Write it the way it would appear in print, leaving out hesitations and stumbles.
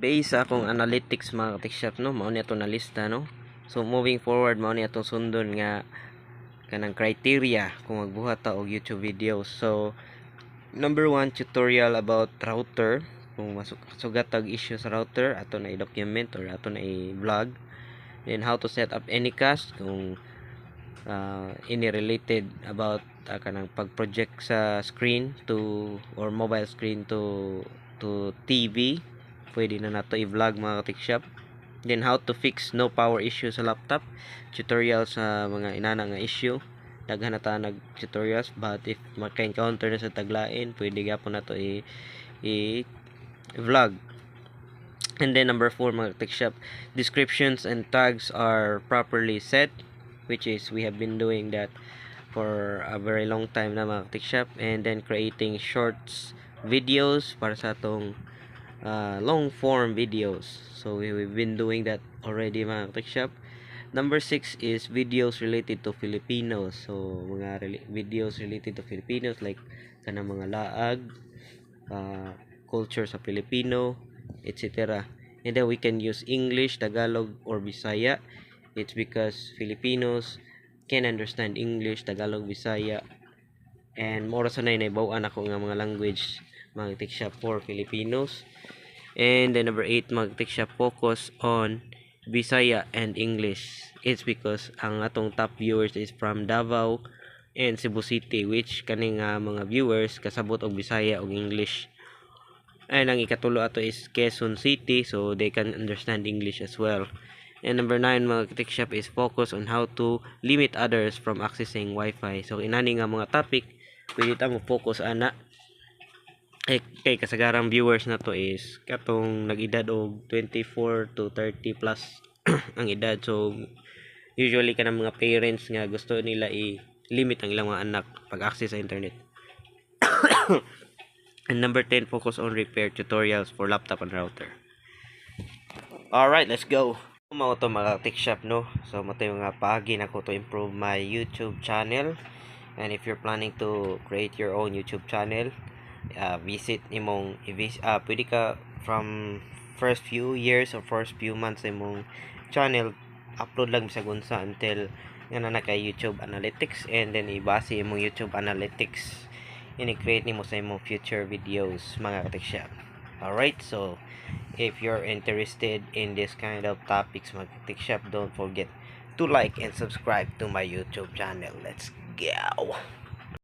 Based sa akong analytics mga ka-TechShop, no, mao ni ato na lista, no. So moving forward, mao ni atong sundon nga kanang criteria kung magbuhat ta og YouTube videos. So number 1, tutorial about router. Kung masugat tag issue sa router, ato na i-document or ato na i-vlog. Then how to set up Anycast, kung any related about kanang pag-project sa screen to or mobile screen to TV, pwede na nato i-vlog mga ka-TechShop. Then how to fix no power issue sa laptop, tutorial sa mga inana nga issue. Daghan na ta nag tutorials, but if maka-encounter na sa taglain, pwede gyapon nato i-vlog. And then number 4 mga TechShop, descriptions and tags are properly set, which is we have been doing that for a very long time na mga TechShop. And then creating shorts videos para sa atong long form videos. So we've been doing that already mga TechShop. Number 6 is videos related to Filipinos. So mga videos related to Filipinos, like kanang mga laag, culture sa Filipino, etc. And then we can use English, Tagalog, or Bisaya. It's because Filipinos can understand English, Tagalog, Bisaya, and more sa na ibawan ako nga mga language mga TechShop for Filipinos. And then number 8, mga TechShop, focus on Bisaya and English. It's because ang atong top viewers is from Davao and Cebu City, which kaning mga viewers kasabot og Bisaya og English. And ang ikatulo ato is Quezon City, so they can understand English as well. And number 9, mga TechShop, is focus on how to limit others from accessing Wi-Fi. So inani nga mga topic, pwede ta mo focus ana kay kasagarang viewers na to is katong nag-edad og 24 to 30 plus ang edad. So usually kanang mga parents nga gusto nila i-limit ang ilang mga anak pag-access sa internet. And number 10, focus on repair tutorials for laptop and router. Alright, let's go. Mao to mga TechShop, no. So mo tayo nga paagi nako to improve my YouTube channel. And if you're planning to create your own YouTube channel, visit imong pwede ka from first few years or first few months imong channel upload lang bisag unsa until nga na kay YouTube Analytics, and then ibase imong YouTube Analytics ini-create nimo sa imong future videos mga ka-TechShop. Alright, so if you're interested in this kind of topics mga ka-TechShop, don't forget to like and subscribe to my YouTube channel. Let's go.